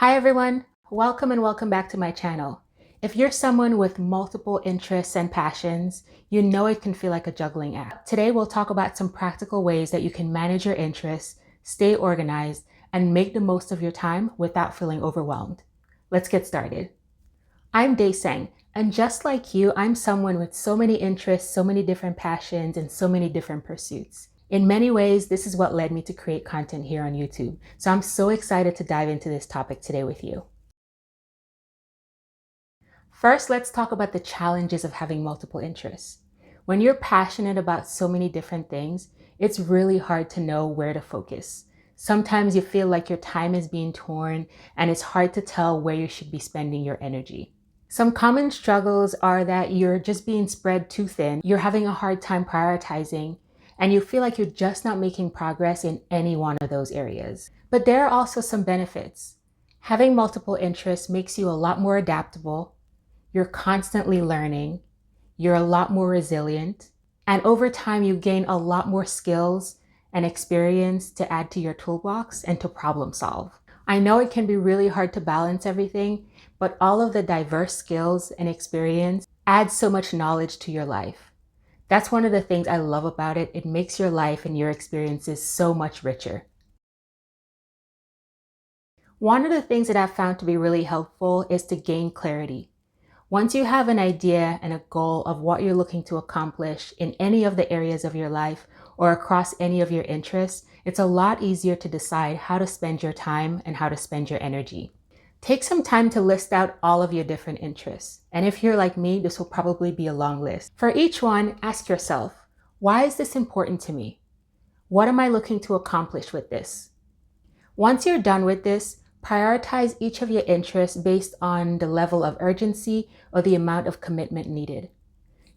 Hi everyone, welcome and welcome back to my channel. If you're someone with multiple interests and passions, you know it can feel like a juggling act. Today we'll talk about some practical ways that you can manage your interests, stay organized, and make the most of your time without feeling overwhelmed. Let's get started. I'm Daeseng, and just like you, I'm someone with so many interests, so many different passions, and so many different pursuits. In many ways, this is what led me to create content here on YouTube. So I'm so excited to dive into this topic today with you. First, let's talk about the challenges of having multiple interests. When you're passionate about so many different things, it's really hard to know where to focus. Sometimes you feel like your time is being torn and it's hard to tell where you should be spending your energy. Some common struggles are that you're just being spread too thin, you're having a hard time prioritizing, and you feel like you're just not making progress in any one of those areas. But there are also some benefits. Having multiple interests makes you a lot more adaptable, you're constantly learning, you're a lot more resilient, and over time you gain a lot more skills and experience to add to your toolbox and to problem solve. I know it can be really hard to balance everything, but all of the diverse skills and experience adds so much knowledge to your life. That's one of the things I love about it. It makes your life and your experiences so much richer. One of the things that I've found to be really helpful is to gain clarity. Once you have an idea and a goal of what you're looking to accomplish in any of the areas of your life or across any of your interests, it's a lot easier to decide how to spend your time and how to spend your energy. Take some time to list out all of your different interests. And if you're like me, this will probably be a long list. For each one, ask yourself, why is this important to me? What am I looking to accomplish with this? Once you're done with this, prioritize each of your interests based on the level of urgency or the amount of commitment needed.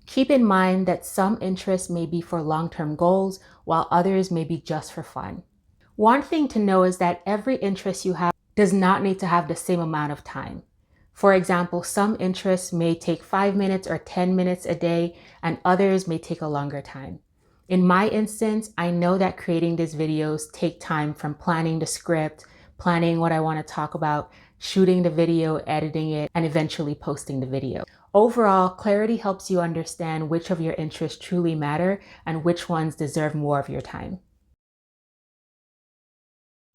Keep in mind that some interests may be for long-term goals, while others may be just for fun. One thing to know is that every interest you have does not need to have the same amount of time. For example, some interests may take 5 minutes or 10 minutes a day, and others may take a longer time. In my instance, I know that creating these videos take time, from planning the script, planning what I want to talk about, shooting the video, editing it, and eventually posting the video. Overall, clarity helps you understand which of your interests truly matter and which ones deserve more of your time.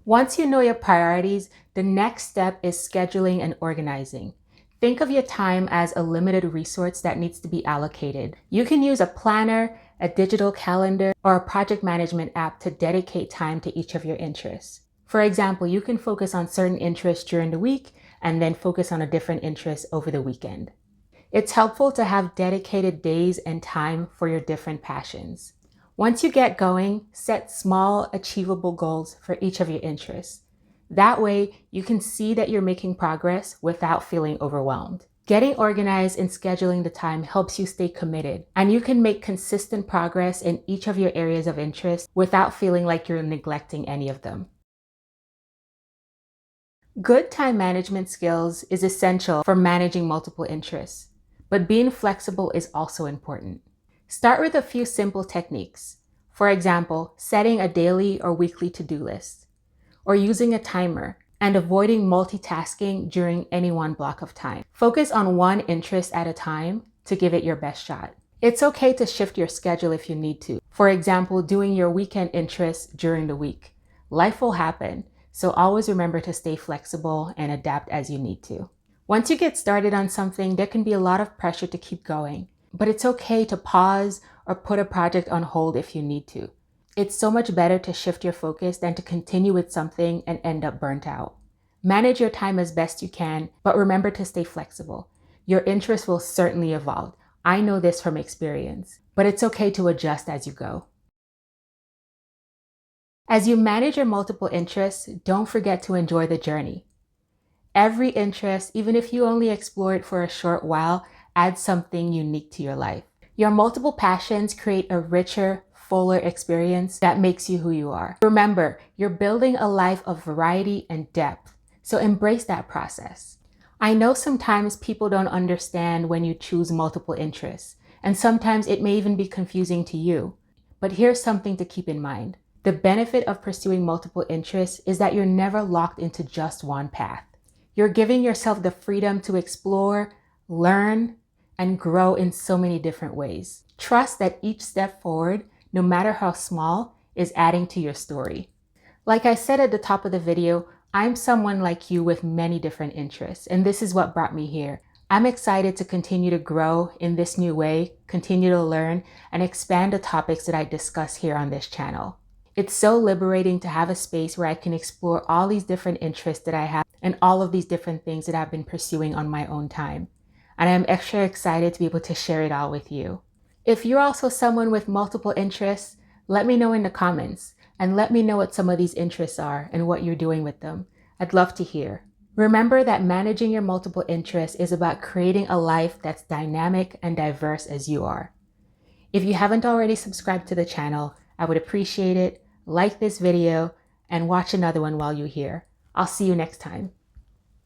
Once you know your priorities, the next step is scheduling and organizing. Think of your time as a limited resource that needs to be allocated. You can use a planner, a digital calendar, or a project management app to dedicate time to each of your interests. For example, you can focus on certain interests during the week and then focus on a different interest over the weekend. It's helpful to have dedicated days and time for your different passions. Once you get going, set small, achievable goals for each of your interests. That way, you can see that you're making progress without feeling overwhelmed. Getting organized and scheduling the time helps you stay committed, and you can make consistent progress in each of your areas of interest without feeling like you're neglecting any of them. Good time management skills is essential for managing multiple interests, but being flexible is also important. Start with a few simple techniques. For example, setting a daily or weekly to-do list, or using a timer, and avoiding multitasking during any one block of time. Focus on one interest at a time to give it your best shot. It's okay to shift your schedule if you need to. For example, doing your weekend interests during the week. Life will happen, so always remember to stay flexible and adapt as you need to. Once you get started on something, there can be a lot of pressure to keep going. But it's okay to pause or put a project on hold if you need to. It's so much better to shift your focus than to continue with something and end up burnt out. Manage your time as best you can, but remember to stay flexible. Your interests will certainly evolve. I know this from experience, but it's okay to adjust as you go. As you manage your multiple interests, don't forget to enjoy the journey. Every interest, even if you only explore it for a short while, adds something unique to your life. Your multiple passions create a richer, fuller experience that makes you who you are. Remember, you're building a life of variety and depth, so embrace that process. I know sometimes people don't understand when you choose multiple interests, and sometimes it may even be confusing to you. But here's something to keep in mind. The benefit of pursuing multiple interests is that you're never locked into just one path. You're giving yourself the freedom to explore, learn, and grow in so many different ways. Trust that each step forward, no matter how small, is adding to your story. Like I said at the top of the video, I'm someone like you with many different interests, and this is what brought me here. I'm excited to continue to grow in this new way, continue to learn, and expand the topics that I discuss here on this channel. It's so liberating to have a space where I can explore all these different interests that I have and all of these different things that I've been pursuing on my own time. And I'm extra excited to be able to share it all with you. If you're also someone with multiple interests, let me know in the comments and let me know what some of these interests are and what you're doing with them. I'd love to hear. Remember that managing your multiple interests is about creating a life that's dynamic and diverse as you are. If you haven't already subscribed to the channel, I would appreciate it. Like this video and watch another one while you're here. I'll see you next time.